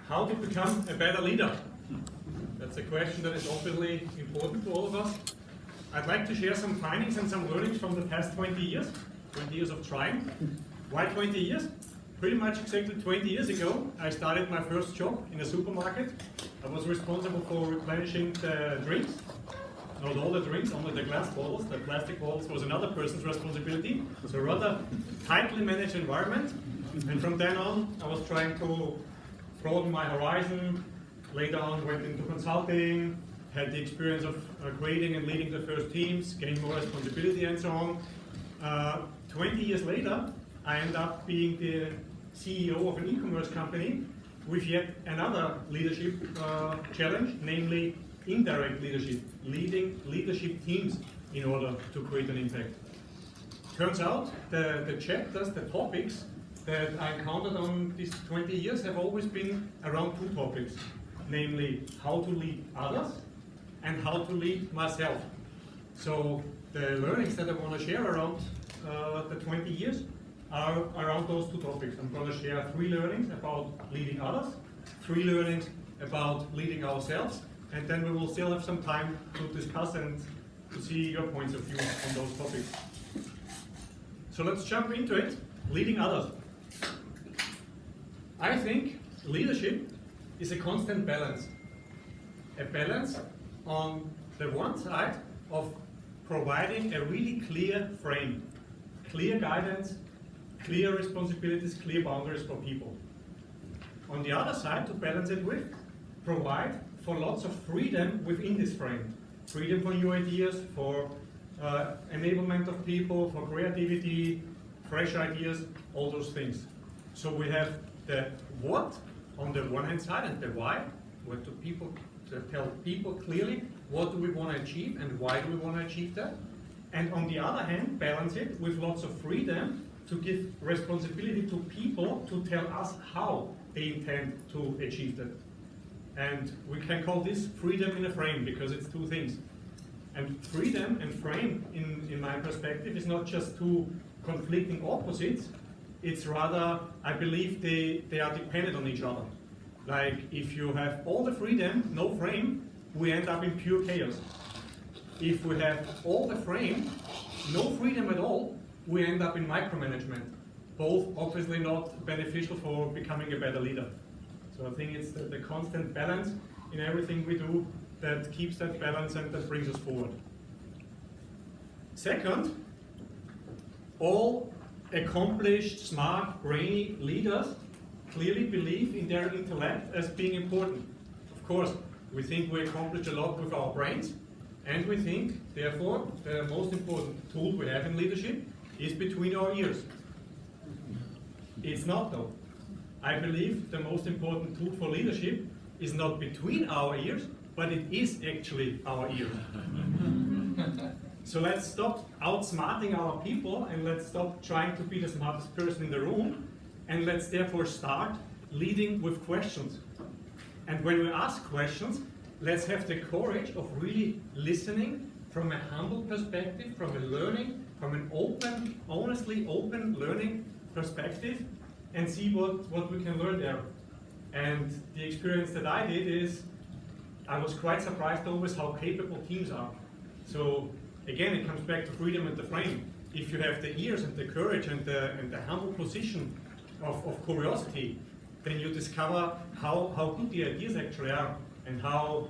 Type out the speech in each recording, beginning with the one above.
How to become a better leader? That's a question that is obviously important to all of us. I'd like to share some findings and some learnings from the past 20 years of trying. Why 20 years? Pretty much exactly 20 years ago, I started my first job in a supermarket. I was responsible for replenishing the drinks. Not all the drinks, only the glass bottles. The plastic bottles was another person's responsibility. So a rather tightly managed environment. And from then on, I was trying to broaden my horizon. Later on, went into consulting, had the experience of creating and leading the first teams, gained more responsibility and so on. 20 years later, I ended up being the CEO of an e-commerce company with yet another leadership challenge, namely indirect leadership, leading leadership teams in order to create an impact. Turns out the chapters, the topics that I encountered on these 20 years have always been around two topics, namely how to lead others and how to lead myself. So the learnings that I want to share around the 20 years are around those two topics. I'm going to share 3 learnings about leading others, 3 learnings about leading ourselves, and then we will still have some time to discuss and to see your points of view on those topics. So let's jump into it. Leading others. I think leadership is a constant balance. A balance on the one side of providing a really clear frame, clear guidance, clear responsibilities, clear boundaries for people. On the other side, to balance it with, provide for lots of freedom within this frame. Freedom for new ideas, for enablement of people, for creativity, fresh ideas, all those things. So we have the what on the one hand side and the why, where to tell people clearly what do we want to achieve and why do we want to achieve that. And on the other hand, balance it with lots of freedom to give responsibility to people to tell us how they intend to achieve that. And we can call this freedom in a frame because it's two things. And freedom and frame, in my perspective, is not just two conflicting opposites. It's rather, I believe they are dependent on each other. Like if you have all the freedom, no frame, we end up in pure chaos. If we have all the frame, no freedom at all, we end up in micromanagement. Both obviously not beneficial for becoming a better leader. So I think it's the constant balance in everything we do that keeps that balance and that brings us forward. Second, all accomplished, smart, brainy leaders clearly believe in their intellect as being important. Of course, we think we accomplish a lot with our brains, and we think, therefore, the most important tool we have in leadership is between our ears. It's not though. I believe the most important tool for leadership is not between our ears, but it is actually our ears. So let's stop outsmarting our people and let's stop trying to be the smartest person in the room, and let's therefore start leading with questions. And when we ask questions, let's have the courage of really listening from a humble perspective, from a learning, from an open, honestly open learning perspective, and see what we can learn there. And the experience that I did is, I was quite surprised always how capable teams are. So again, it comes back to freedom and the frame. If you have the ears and the courage and the humble position of curiosity, then you discover how good the ideas actually are and how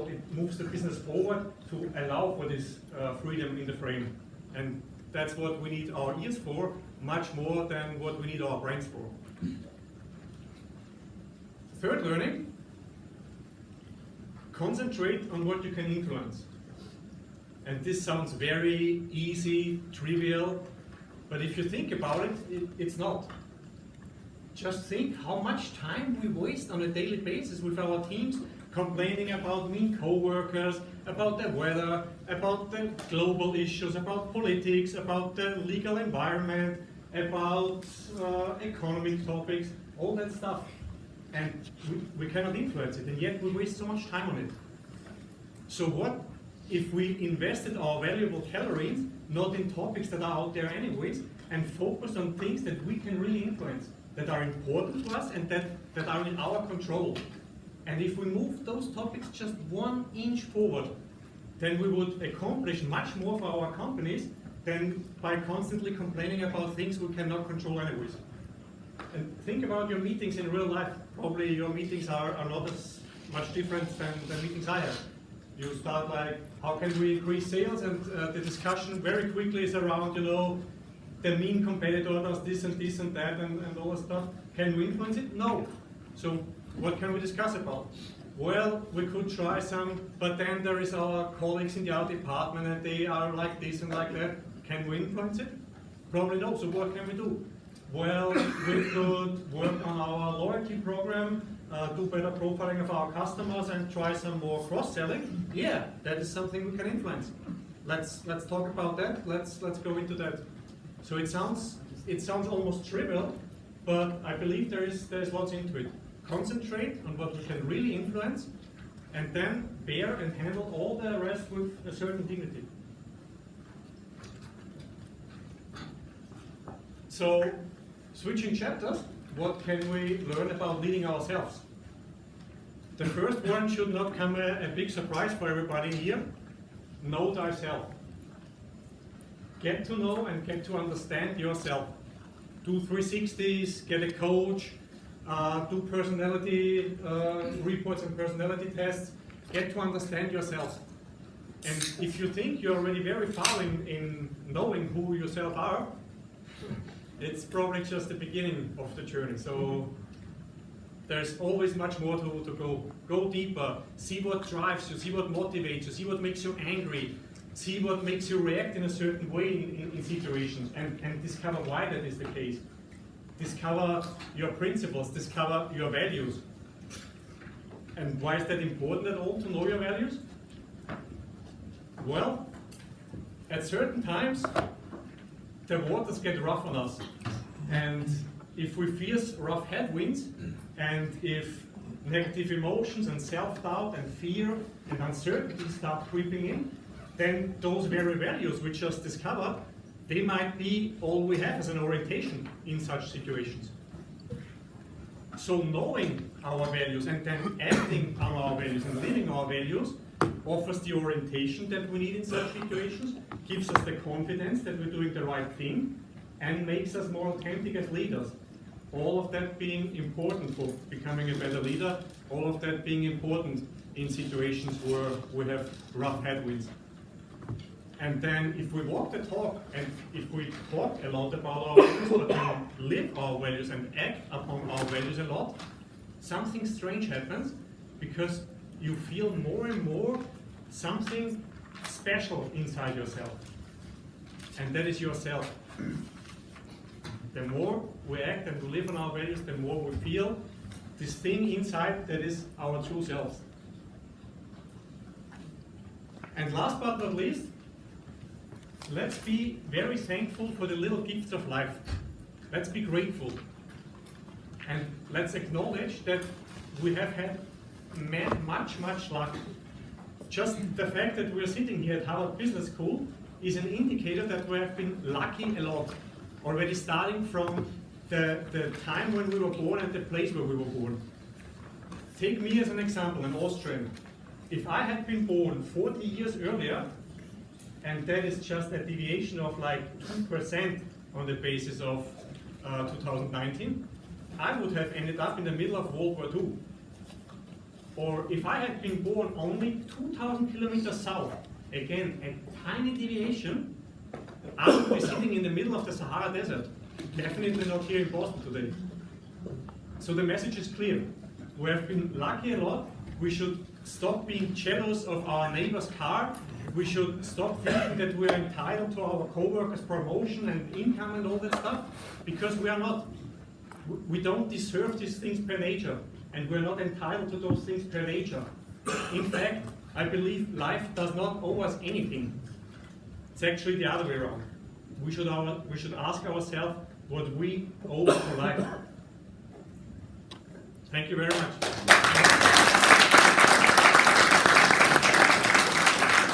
it moves the business forward to allow for this freedom in the frame. And that's what we need our ears for, much more than what we need our brains for. Third learning, concentrate on what you can influence. And this sounds very easy, trivial, but if you think about it, it's not. Just think how much time we waste on a daily basis with our teams complaining about mean co-workers, about the weather, about the global issues, about politics, about the legal environment, about economic topics, all that stuff. And we cannot influence it, and yet we waste so much time on it. So what if we invested our valuable calories not in topics that are out there anyways, and focus on things that we can really influence? that are important to us and that are in our control. And if we move those topics just 1 inch forward, then we would accomplish much more for our companies than by constantly complaining about things we cannot control anyways. And think about your meetings in real life. Probably your meetings are not as much different than the meetings I have. You start like, how can we increase sales? And the discussion very quickly is around, the mean competitor does this and that and all that stuff. Can we influence it? No. So what can we discuss about? Well, we could try some, but then there is our colleagues in the art department and they are like this and like that. Can we influence it? Probably no. So what can we do? Well, we could work on our loyalty program, do better profiling of our customers and try some more cross-selling. Yeah, that is something we can influence. Let's talk about that. Let's go into that. So it sounds almost trivial, but I believe there is lots into it. Concentrate on what we can really influence, and then bear and handle all the rest with a certain dignity. So, switching chapters, what can we learn about leading ourselves? The first one should not come a big surprise for everybody here. Know thyself. Get to know and get to understand yourself. Do 360s, get a coach, do personality reports and personality tests. Get to understand yourself. And if you think you're already very far in knowing who yourself are, it's probably just the beginning of the journey. So there's always much more to go. Go deeper, see what drives you, see what motivates you, see what makes you angry, see what makes you react in a certain way in situations, and discover why that is the case. Discover your principles, discover your values. And why is that important at all, to know your values? Well, at certain times, the waters get rough on us. And if we face rough headwinds, and if negative emotions and self-doubt and fear and uncertainty start creeping in, then those very values we just discovered, they might be all we have as an orientation in such situations. So knowing our values and then acting on our values and living our values offers the orientation that we need in such situations, gives us the confidence that we're doing the right thing, and makes us more authentic as leaders. All of that being important for becoming a better leader, all of that being important in situations where we have rough headwinds. And then if we walk the talk, and if we talk a lot about our values, but then live our values and act upon our values a lot, something strange happens, because you feel more and more something special inside yourself. And that is yourself. The more we act and we live on our values, the more we feel this thing inside that is our true selves. And last but not least, let's be very thankful for the little gifts of life. Let's be grateful. And let's acknowledge that we have had much luck. Just the fact that we're sitting here at Harvard Business School is an indicator that we have been lucky a lot. Already starting from the time when we were born and the place where we were born. Take me as an example, an Austrian. If I had been born 40 years earlier, and that is just a deviation of like 2% on the basis of 2019, I would have ended up in the middle of World War II. Or if I had been born only 2,000 kilometers south, again, a tiny deviation, I would be sitting in the middle of the Sahara Desert. Definitely not here in Boston today. So the message is clear. We have been lucky a lot. We should stop being jealous of our neighbor's car. We should stop thinking that we are entitled to our co-workers' promotion and income and all that stuff, because we are not. We don't deserve these things per nature, and we're not entitled to those things per nature. In fact, I believe life does not owe us anything. It's actually the other way around. We should ask ourselves what we owe to life. Thank you very much.